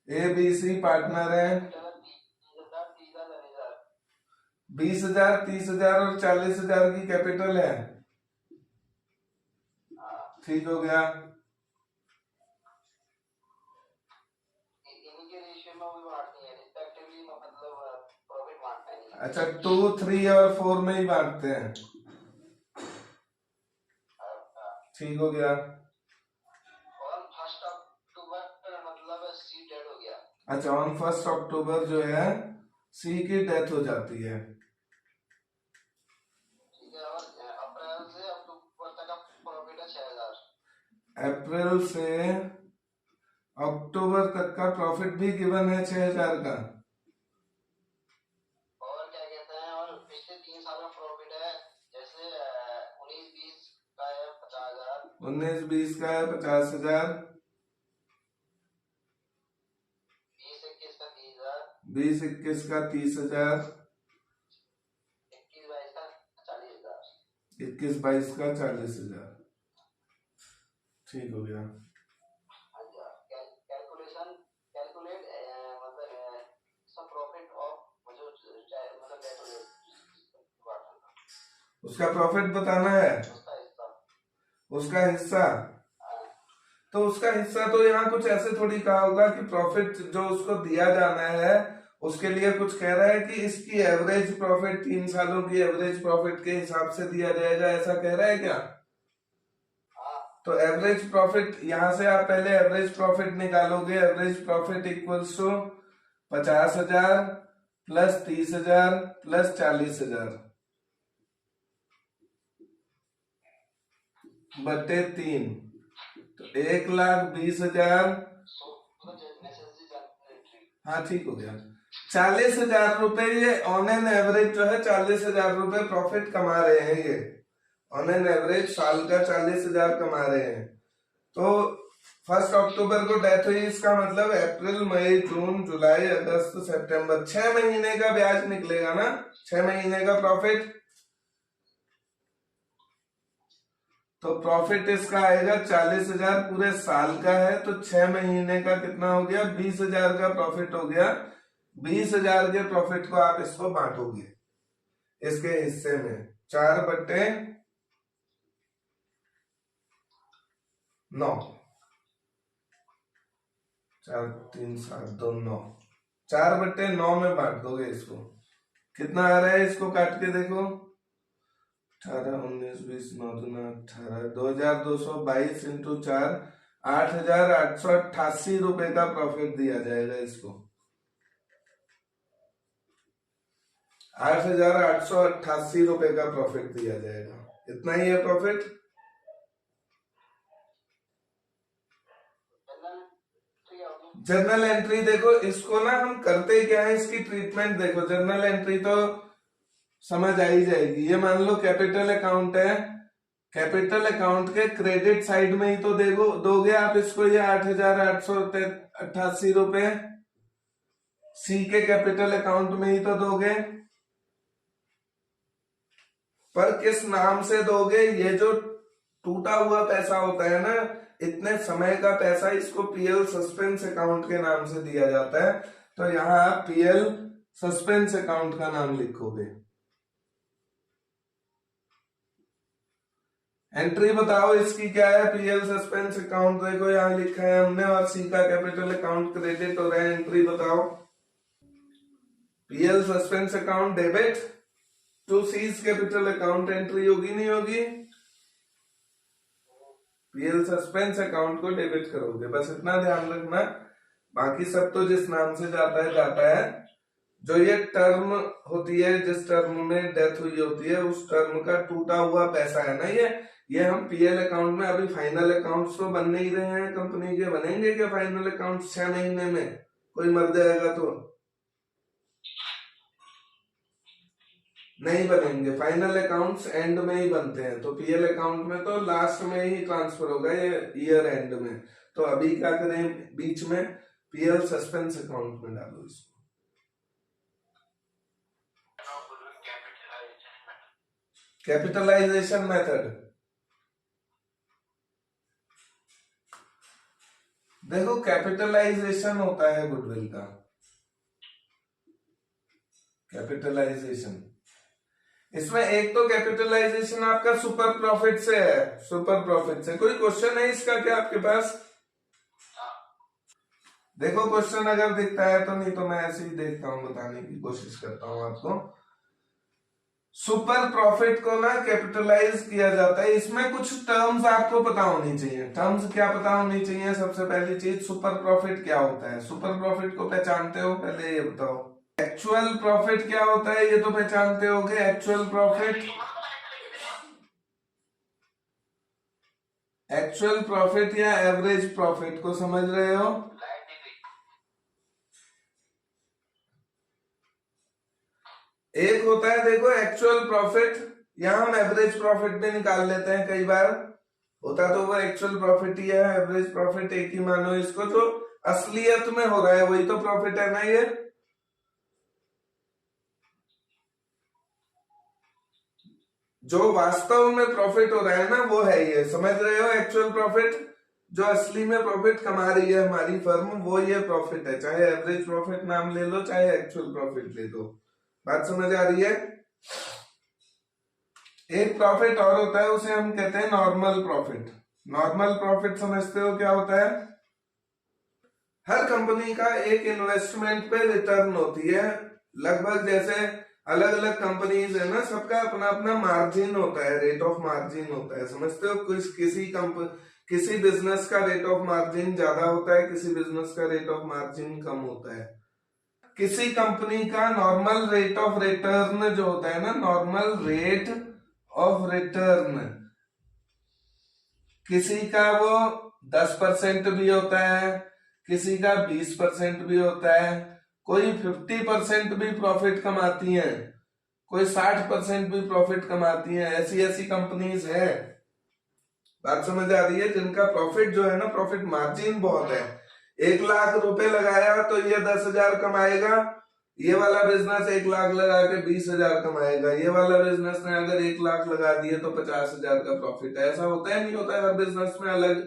A B C partner है। 20,000, 30,000 और 40,000 की कैपिटल है। ठीक हो गया। अच्छा, 2, 3 और 4 में ही बांटते हैं। ठीक हो गया। अच्छा, ऑन 1 अक्टूबर जो है सी की डेथ हो जाती है। अप्रैल से अक्टूबर तक का प्रॉफिट भी गिवन है 6,000 का। और क्या कहते हैं, और पिछले 3 साल का प्रॉफिट है, जैसे 19-20 का है 50,000, 19-20 का है 50,000, 20-21 का 30,000, 20-21 का 30,000, 21-22 का 40,000, 21-22 का 40,000। ठीक हो गया। उसका प्रॉफिट बताना है, उसका हिस्सा। तो उसका हिस्सा तो यहाँ कुछ ऐसे थोड़ी कहा होगा कि प्रॉफिट जो उसको दिया जाना है उसके लिए कुछ कह रहा है कि इसकी एवरेज प्रॉफिट 3 सालों की एवरेज प्रॉफिट के हिसाब से दिया जाएगा, ऐसा कह रहा है क्या? तो एवरेज प्रॉफिट यहां से आप पहले एवरेज प्रॉफिट निकालोगे। Average profit equals to 50,000 plus 30,000 plus 40,000 बटे 3, तो 1,20,000। हाँ ठीक हो गया। 40,000 रुपए ये ऑन एन एवरेज जो है 40,000 रुपए प्रॉफिट कमा रहे हैं। ये ऑन एन एवरेज साल का 40,000 कमा रहे हैं। तो 1 अक्टूबर को डेथ हुई, इसका मतलब अप्रैल मई जून जुलाई अगस्त सितंबर 6 महीने का ब्याज निकलेगा ना, 6 महीने का प्रॉफिट। तो प्रॉफिट इसका आएगा 40,000, पूरे साल का है तो 6 महीने का कितना हो गया, 20,000 का प्रॉफिट हो गया। 20,000 के प्रॉफिट को आप इसको बांटोगे इसके हिस्से में 4/9, 4 3 7 2 9, 4/9 में बांट दोगे इसको। कितना आ रहा है, इसको काट के देखो। 18, 19, 20, 9 दूना 18, 2,222 इंटू 4, 8,888 रुपए का प्रॉफिट दिया जाएगा इसको। 8,888 रुपए का प्रॉफिट दिया जाएगा। इतना ही है प्रॉफिट। जर्नल एंट्री देखो, इसको ना हम करते क्या है, इसकी ट्रीटमेंट देखो। जर्नल एंट्री तो समझ आ ही जाएगी। ये मान लो कैपिटल अकाउंट है, कैपिटल अकाउंट के क्रेडिट साइड में ही तो देखो दोगे आप इसको, ये 8,888 रुपए सी के कैपिटल अकाउंट में ही तो दोगे। पर किस नाम से दोगे, ये जो टूटा हुआ पैसा होता है ना, इतने समय का पैसा, इसको पीएल सस्पेंस अकाउंट के नाम से दिया जाता है। तो यहां आप पीएल सस्पेंस अकाउंट का नाम लिखोगे। एंट्री बताओ इसकी क्या है, पीएल सस्पेंस अकाउंट देखो यहां लिखा है हमने, और सी का कैपिटल अकाउंट क्रेडिट हो रहा है। एंट्री बताओ। PL suspense account debit to C's capital account, entry होगी नहीं होगी? पीएल सस्पेंस अकाउंट को डेबिट करोगे, बस इतना ध्यान रखना। बाकी सब तो जिस नाम से जाता है जाता है। जो ये टर्म होती है, जिस टर्म में डेथ हुई होती है, उस टर्म का टूटा हुआ पैसा है ना, ये हम पीएल अकाउंट में, अभी फाइनल अकाउंट्स तो बन नहीं रहे हैं कंपनी के। बनेंगे क्या फाइनल अकाउंट्स 6 महीने में? कोई मर जाएगा तो नहीं बनेंगे। फाइनल अकाउंट्स एंड में ही बनते हैं। तो पीएल अकाउंट में तो लास्ट में ही ट्रांसफर होगा, ये ईयर एंड में। तो अभी क्या करें, बीच में पीएल सस्पेंस अकाउंट में डालो इसको। कैपिटलाइजेशन मेथड, देखो कैपिटलाइजेशन होता है गुडविल का, कैपिटलाइजेशन। इसमें एक तो कैपिटलाइजेशन आपका सुपर प्रॉफिट से है, सुपर प्रॉफिट से। कोई क्वेश्चन है इसका क्या आपके पास? देखो क्वेश्चन अगर दिखता है तो, नहीं तो मैं ऐसे ही देखता हूं, बताने की कोशिश करता हूं आपको। सुपर प्रॉफिट को ना कैपिटलाइज किया जाता है। इसमें कुछ टर्म्स आपको पता होनी चाहिए। टर्म्स क्या पता होनी चाहिए? सबसे पहली चीज, सुपर प्रॉफिट क्या होता है? सुपर प्रॉफिट को पहचानते हो? पहले ये बताओ। एक्चुअल प्रॉफिट क्या होता है? ये तो पहचानते होगे, एक्चुअल प्रॉफिट। एक्चुअल प्रॉफिट या एवरेज प्रॉफिट को समझ रहे हो? एक होता है देखो एक्चुअल प्रॉफिट, या हम एवरेज प्रॉफिट भी निकाल लेते हैं कई बार। होता तो वो एक्चुअल प्रॉफिट ही है, एवरेज प्रॉफिट एक ही मानो इसको। जो असलियत में हो रहा है वही तो प्रॉफिट है ना। ये जो वास्तव में प्रॉफिट हो रहा है ना, वो है ये, समझ रहे हो? एक्चुअल प्रॉफिट, जो असली में प्रॉफिट कमा रही है हमारी फर्म, वो ये प्रॉफिट है। चाहे एवरेज प्रॉफिट नाम ले लो, चाहे एक्चुअल प्रॉफिट ले लो। बात समझ आ रही है? एक प्रॉफिट और होता है, उसे हम कहते हैं नॉर्मल प्रॉफिट। नॉर्मल प्रॉफिट समझते हो क्या होता है? हर कंपनी का एक इन्वेस्टमेंट पे रिटर्न होती है लगभग। जैसे अलग अलग कंपनीज है ना, सबका अपना अपना मार्जिन होता है, रेट ऑफ मार्जिन होता है, समझते हो? किसी बिजनेस का रेट ऑफ मार्जिन ज्यादा होता है, किसी बिजनेस का रेट ऑफ मार्जिन कम होता है। किसी कंपनी का नॉर्मल रेट ऑफ रिटर्न जो होता है ना, नॉर्मल रेट ऑफ रिटर्न, किसी का वो 10% भी होता है, किसी का 20% भी होता है, कोई 50% भी प्रॉफिट कमाती है, कोई 60% भी प्रॉफिट कमाती है। ऐसी ऐसी कंपनीज है, बात समझ आ रही है? जिनका प्रॉफिट जो है ना, प्रॉफिट मार्जिन बहुत है। 1 लाख रुपए लगाया तो ये 10,000 कमाएगा। ये वाला बिजनेस 1 लाख लगा के 20,000 कमाएगा। ये वाला बिजनेस ने अगर 1 लाख लगा दिए तो 50,000 का प्रॉफिट है। ऐसा होता है नहीं होता है? हर बिजनेस में अलग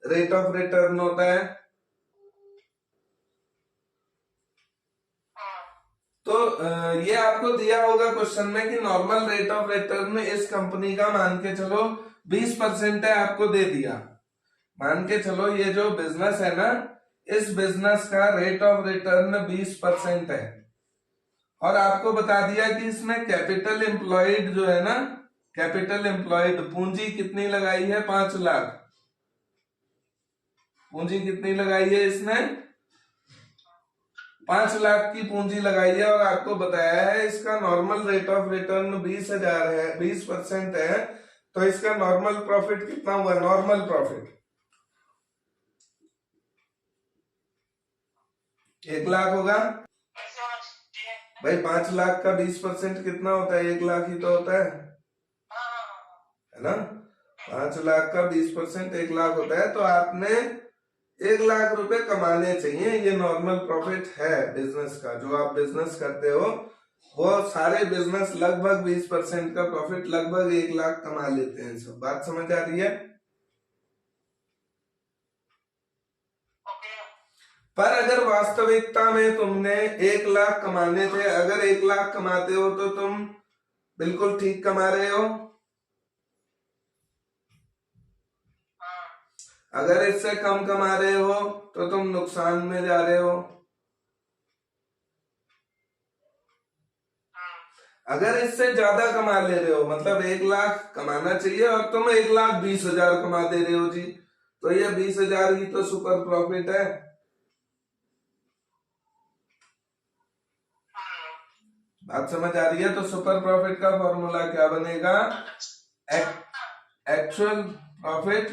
रेट ऑफ रिटर्न होता है। तो ये आपको दिया होगा क्वेश्चन में कि नॉर्मल रेट ऑफ रिटर्न इस कंपनी का मान के चलो 20% है, आपको दे दिया। मान के चलो ये जो बिजनेस है ना, इस बिजनेस का रेट ऑफ रिटर्न 20% है, और आपको बता दिया कि इसमें कैपिटल एम्प्लॉयड जो है ना, कैपिटल एम्प्लॉयड पूंजी कितनी लगाई है? 5 लाख। पूंजी कितनी लगाई है इसने? 5 लाख की पूंजी लगाई है, और आपको बताया है इसका नॉर्मल रेट ऑफ रिटर्न 20,000 है, 20% है। तो इसका नॉर्मल प्रॉफिट कितना हुआ? नॉर्मल प्रॉफिट 1 लाख होगा भाई। 5 लाख का 20% कितना होता है? 1 लाख ही तो होता है ना? 5 लाख का 20% 1 लाख होता है। तो आपने 1 लाख रुपए कमाने चाहिए। ये नॉर्मल प्रॉफिट है बिजनेस का। जो आप बिजनेस करते हो, वो सारे बिजनेस लगभग 20% का प्रॉफिट, लगभग 1 लाख कमा लेते हैं। सब बात समझ आ रही है? पर अगर वास्तविकता में तुमने 1 लाख कमाने थे, अगर 1 लाख कमाते हो तो तुम बिल्कुल ठीक कमा रहे हो। अगर इससे कम कमा रहे हो तो तुम नुकसान में जा रहे हो। अगर इससे ज्यादा कमा ले रहे हो, मतलब 1 लाख कमाना चाहिए और तुम 1,20,000 कमा दे रहे हो जी, तो ये 20,000 ही तो सुपर प्रॉफिट है। बात समझ आ रही है? तो सुपर प्रॉफिट का फॉर्मूला क्या बनेगा? Actual profit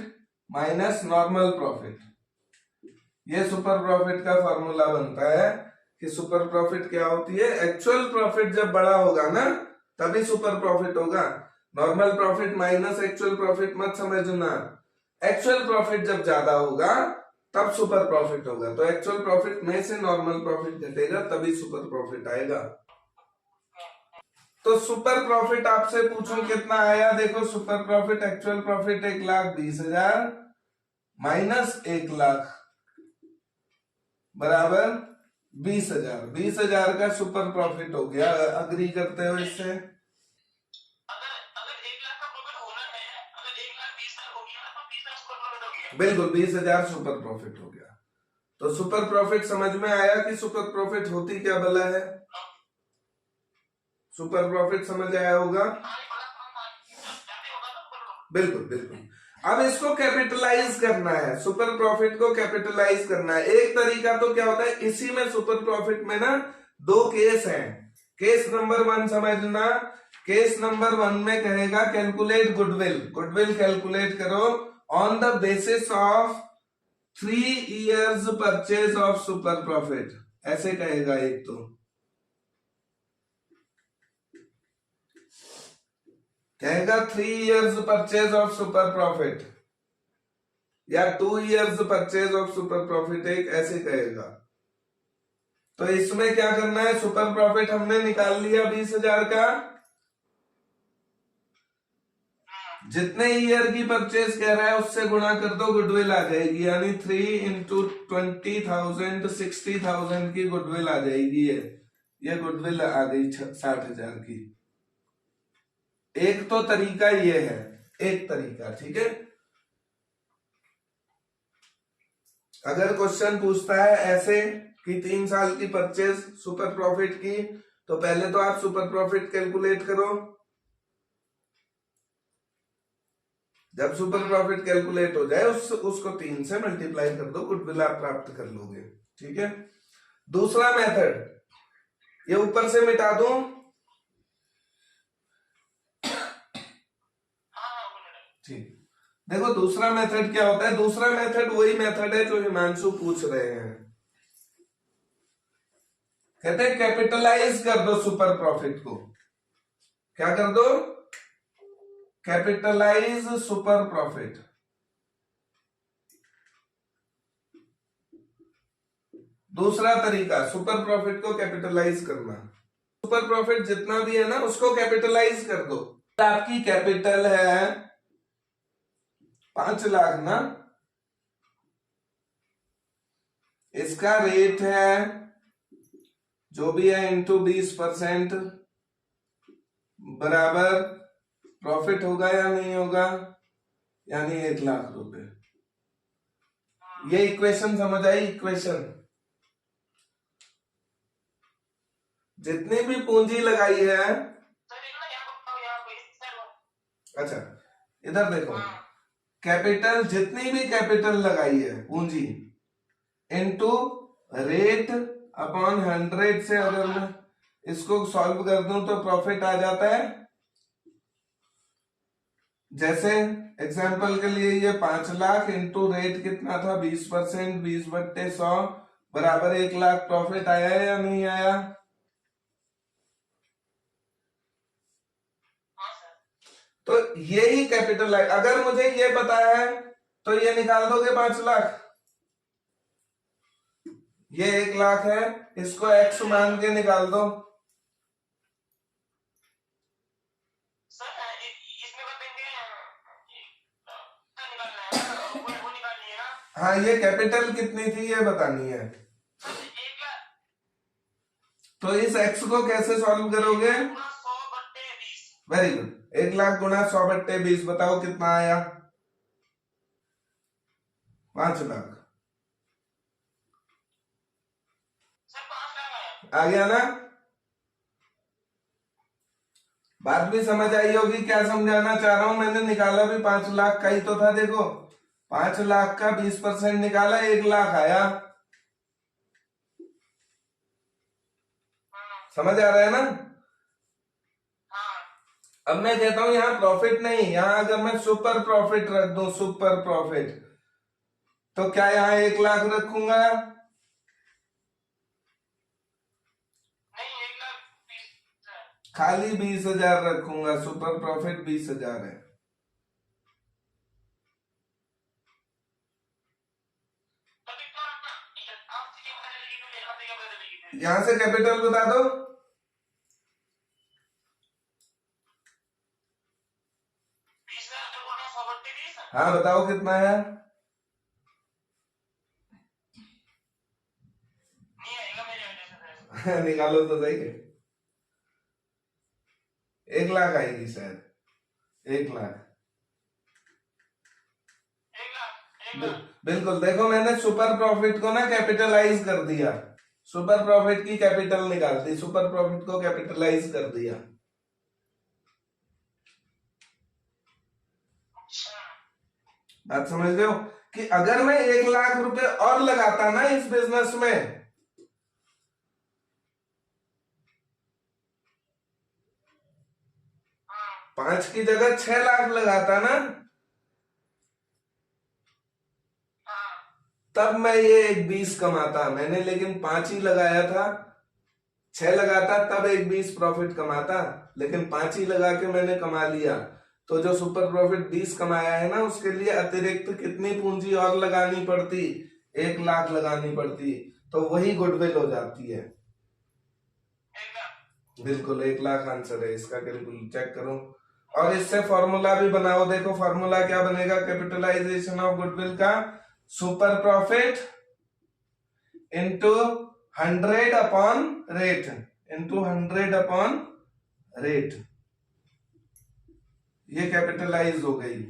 minus normal profit. ये सुपर प्रॉफिट का फॉर्मूला बनता है कि सुपर प्रॉफिट क्या होती है। एक्चुअल प्रॉफिट जब बड़ा होगा ना, तभी सुपर प्रॉफिट होगा। Normal profit minus actual profit मत समझना। एक्चुअल प्रॉफिट जब ज्यादा होगा तब सुपर प्रॉफिट होगा। तो एक्चुअल प्रॉफिट में से नॉर्मल प्रॉफिट घटेगा, तभी सुपर प्रॉफिट आएगा। तो सुपर प्रॉफिट आपसे पूछूं कितना आया? देखो super profit, actual profit 1,20,000 minus 1 lakh, बराबर 20,000। 20,000 का सुपर प्रॉफिट हो गया। अग्री करते हो इससे? बिल्कुल 20,000 सुपर प्रॉफिट हो गया। तो सुपर प्रॉफिट समझ में आया कि सुपर प्रॉफिट होती क्या भला है? सुपर प्रॉफिट समझ आया होगा? बिल्कुल बिल्कुल। अब इसको कैपिटलाइज करना है, सुपर प्रॉफिट को कैपिटलाइज करना है। एक तरीका तो क्या होता है, इसी में सुपर प्रॉफिट में ना दो केस हैं। केस नंबर 1 समझना। केस नंबर 1 में कहेगा कैलकुलेट गुडविल। गुडविल कैलकुलेट करो on the basis of 3 years purchase of super profit, ऐसे कहेगा। एक तो कहेगा 3 years purchase of super profit या 2 years purchase of super profit, एक ऐसे कहेगा। तो इसमें क्या करना है, सुपर प्रॉफिट हमने निकाल लिया 20,000 का। जितने ईयर की परचेज कह रहा है उससे गुणा कर दो, गुडविल आ जाएगी। यानी 3 into 20,000 60,000 की गुडविल आ जाएगी। ये गुडविल आ गई 60,000 की। एक तो तरीका ये है, एक तरीका, ठीक है। अगर क्वेश्चन पूछता है ऐसे कि 3 साल की परचेज सुपर प्रॉफिट की, तो पहले तो आप सुपर प्रॉफिट कैलकुलेट करो। जब सुपर प्रॉफिट कैलकुलेट हो जाए उसको 3 से मल्टीप्लाई कर दो, गुडविल आप प्राप्त कर लोगे, ठीक है। दूसरा मेथड, ये ऊपर से मिटा दूं? ठीक। देखो दूसरा मेथड क्या होता है। दूसरा मेथड वही मेथड है जो हिमांशु पूछ रहे हैं। कहते हैं कैपिटलाइज कर दो सुपर प्रॉफिट को। क्या कर दो? Capitalise super profit. दूसरा तरीका सुपर प्रॉफिट को कैपिटलाइज करना। सुपर प्रॉफिट जितना भी है ना उसको कैपिटलाइज कर दो। आपकी कैपिटल है 5 लाख ना, इसका रेट है जो भी है इंटू 20% बराबर प्रॉफिट होगा या नहीं होगा, यानी 1 लाख रुपए। ये इक्वेशन समझ आई? इक्वेशन जितनी भी पूंजी लगाई है, अच्छा इधर देखो, कैपिटल जितनी भी कैपिटल लगाई है पूंजी इनटू रेट अपॉन 100 से अगर मैं इसको सॉल्व कर दूं तो प्रॉफिट आ जाता है। जैसे एग्जांपल के लिए ये 5 लाख इंटू रेट कितना था 20%, 20/100 बराबर 1 लाख प्रॉफिट आया या नहीं आया? तो यही कैपिटल है। अगर मुझे ये पता है तो ये निकाल दोगे 5 लाख, ये 1 लाख है, इसको एक्स मान के निकाल दो। हाँ ये कैपिटल कितनी थी ये बतानी है। तो इस एक्स को कैसे सॉल्व करोगे? Very good. 1 लाख गुणा 100/20 बताओ कितना आया? 5 लाख आ गया ना? बात भी समझ आई होगी। क्या समझाना चाह रहा हूं मैंने? निकाला भी 5 लाख का ही तो था। देखो 5 लाख का 20% निकाला, 1 लाख आया। समझ आ रहा है ना? अब मैं कहता हूं यहां प्रॉफिट नहीं, यहां अगर मैं सुपर प्रॉफिट रख दूं, सुपर प्रॉफिट, तो क्या यहां 1 लाख रखूंगा? खाली 20,000 रखूंगा। सुपर प्रॉफिट 20,000 है। यहां से कैपिटल बता दो। हाँ बताओ कितना है? निकालो तो सही है। 1 लाख आएगी शायद, 1 लाख। बिल्कुल, देखो मैंने सुपर प्रॉफिट को ना कैपिटलाइज कर दिया, सुपर प्रॉफिट की कैपिटल निकाल दी, सुपर प्रॉफिट को कैपिटलाइज कर दिया। बात समझ रहे हो कि अगर मैं 1 लाख रुपए और लगाता ना इस बिजनेस में, 5 की जगह 6 लाख लगाता ना, तब मैं ये 1,20 कमाता। मैंने लेकिन 5 ही लगाया था, 6 लगाता तब 1,20 प्रॉफिट कमाता, लेकिन 5 ही लगा के मैंने कमा लिया। तो जो सुपर प्रॉफिट 20 कमाया है ना, उसके लिए अतिरिक्त कितनी पूंजी और लगानी पड़ती? 1 लाख लगानी पड़ती, तो वही गुडविल हो जाती है। बिल्कुल 1 लाख आंसर है इसका, बिल्कुल चेक करो। और इससे फॉर्मूला भी बनाओ, देखो फॉर्मूला क्या बनेगा कैपिटलाइजेशन ऑफ गुडविल का, super profit into 100 upon rate, into 100 upon rate, ये कैपिटलाइज हो गई।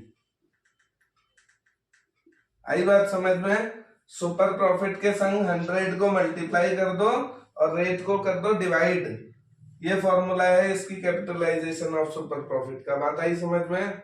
आई बात समझ में? सुपर प्रॉफिट के संग 100 को मल्टीप्लाई कर दो और रेट को कर दो डिवाइड, ये फॉर्मूला है इसकी कैपिटलाइजेशन ऑफ सुपर प्रॉफिट का। बात आई समझ में?